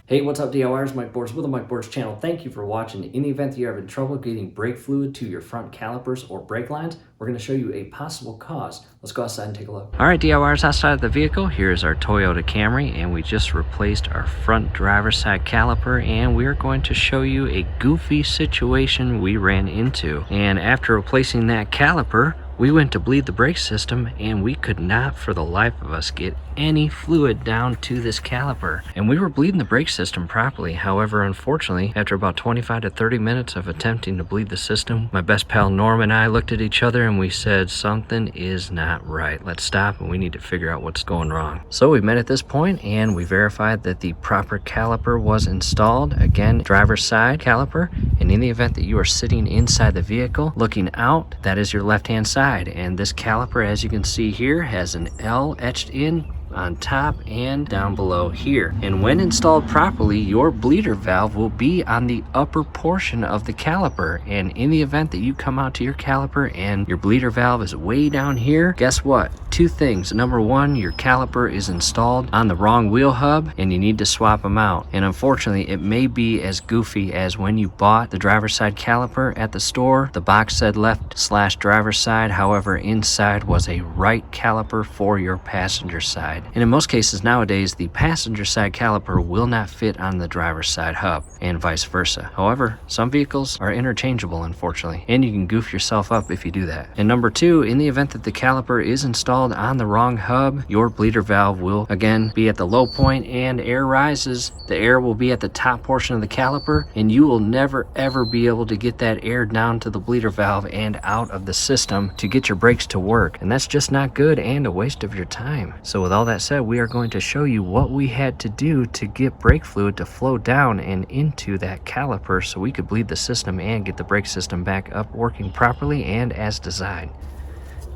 Hey, what's up DIYers? Mike Boards with the Mike Boards channel. Thank you for watching. In the event that you're having trouble getting brake fluid to your front calipers or brake lines, we're going to show you a possible cause. Let's go outside and take a look. All right, DIYers, outside of the vehicle, here's our Toyota Camry, and we just replaced our front driver's side caliper, and we're going to show you a goofy situation we ran into. And after replacing that caliper, we went to bleed the brake system, and we could not for the life of us get any fluid down to this caliper. And we were bleeding the brake system properly. However, unfortunately, after about 25 to 30 minutes of attempting to bleed the system, my best pal Norm and I looked at each other and we said, something is not right. Let's stop and we need to figure out what's going wrong. So we met at this point and we verified that the proper caliper was installed. Again, driver's side caliper. And in the event that you are sitting inside the vehicle looking out, that is your left-hand side. And this caliper, as you can see here, has an L etched in on top and down below here. And when installed properly, your bleeder valve will be on the upper portion of the caliper. And in the event that you come out to your caliper and your bleeder valve is way down here, guess what? Two things. Number one, your caliper is installed on the wrong wheel hub and you need to swap them out. And unfortunately, it may be as goofy as when you bought the driver's side caliper at the store. The box said left/driver's side. However, inside was a right caliper for your passenger side. And in most cases nowadays, the passenger side caliper will not fit on the driver's side hub and vice versa. However, some vehicles are interchangeable, unfortunately, and you can goof yourself up if you do that. And number two, in the event that the caliper is installed on the wrong hub, your bleeder valve will again be at the low point and air rises. The air will be at the top portion of the caliper and you will never ever be able to get that air down to the bleeder valve and out of the system to get your brakes to work. And that's just not good and a waste of your time. So with all that said, we are going to show you what we had to do to get brake fluid to flow down and into that caliper so we could bleed the system and get the brake system back up working properly and as designed.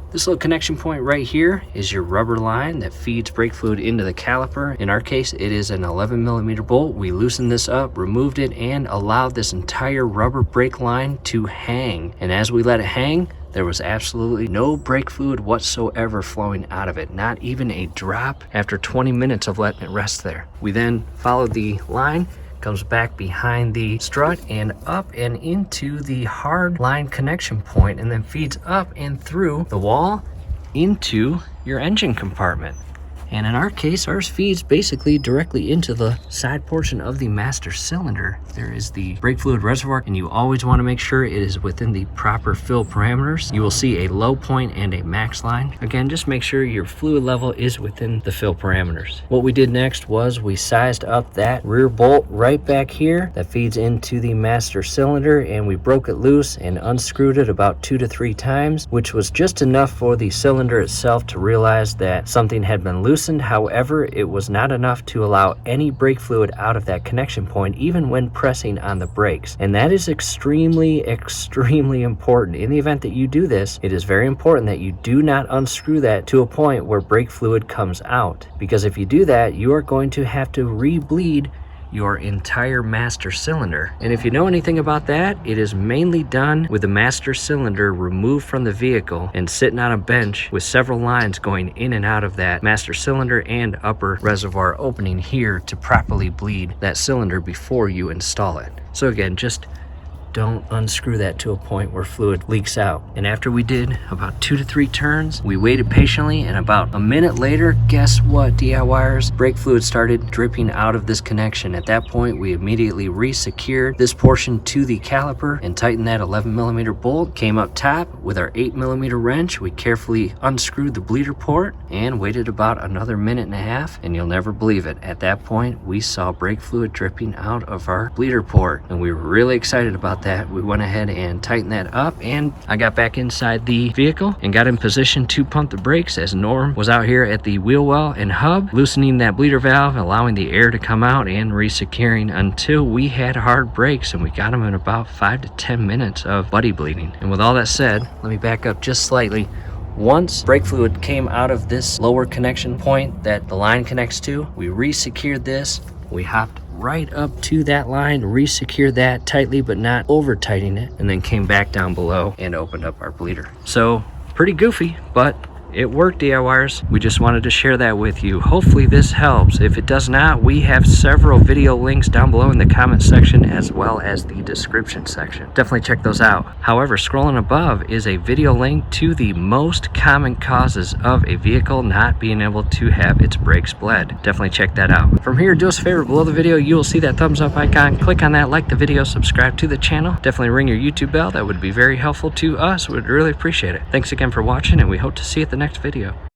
This little connection point right here is your rubber line that feeds brake fluid into the caliper. In our case, it is an 11mm bolt. We loosened this up, removed it, and allowed this entire rubber brake line to hang. And as we let it hang, there was absolutely no brake fluid whatsoever flowing out of it, not even a drop after 20 minutes of letting it rest there. We then followed the line, comes back behind the strut and up and into the hard line connection point, and then feeds up and through the wall into your engine compartment. And in our case, ours feeds basically directly into the side portion of the master cylinder. There is the brake fluid reservoir, and you always want to make sure it is within the proper fill parameters. You will see a low point and a max line. Again, just make sure your fluid level is within the fill parameters. What we did next was we sized up that rear bolt right back here that feeds into the master cylinder, and we broke it loose and unscrewed it about 2 to 3 times, which was just enough for the cylinder itself to realize that something had been loosened. However, it was not enough to allow any brake fluid out of that connection point, even when pressing on the brakes. And that is extremely important. In the event that you do this, it is very important that you do not unscrew that to a point where brake fluid comes out, because if you do that, you are going to have to re-bleed your entire master cylinder. And if you know anything about that, it is mainly done with the master cylinder removed from the vehicle and sitting on a bench with several lines going in and out of that master cylinder and upper reservoir opening here to properly bleed that cylinder before you install it. So again, just don't unscrew that to a point where fluid leaks out. And after we did about 2 to 3 turns, we waited patiently, and about a minute later, guess what, DIYers? Brake fluid started dripping out of this connection. At that point, we immediately re-secured this portion to the caliper and tightened that 11mm bolt. Came up top with our 8mm wrench. We carefully unscrewed the bleeder port and waited about another minute and a half, and you'll never believe it. At that point, we saw brake fluid dripping out of our bleeder port, and we were really excited about that. We went ahead and tightened that up, and I got back inside the vehicle and got in position to pump the brakes as Norm was out here at the wheel well and hub, loosening that bleeder valve, allowing the air to come out and re-securing until we had hard brakes, and we got them in about 5 to 10 minutes of buddy bleeding. And with all that said, let me back up just slightly. Once brake fluid came out of this lower connection point that the line connects to, we re-secured this. We hopped right up to that line, re-secured that tightly but not over tightening it, and then came back down below and opened up our bleeder. So pretty goofy, but it worked, DIYers. We just wanted to share that with you. Hopefully this helps. If it does not, we have several video links down below in the comment section as well as the description section. Definitely check those out. However, scrolling above is a video link to the most common causes of a vehicle not being able to have its brakes bled. Definitely check that out. From here, do us a favor, below the video you will see that thumbs up icon. Click on that, like the video, subscribe to the channel. Definitely ring your YouTube bell. That would be very helpful to us. We'd really appreciate it. Thanks again for watching, and we hope to see you at the next video.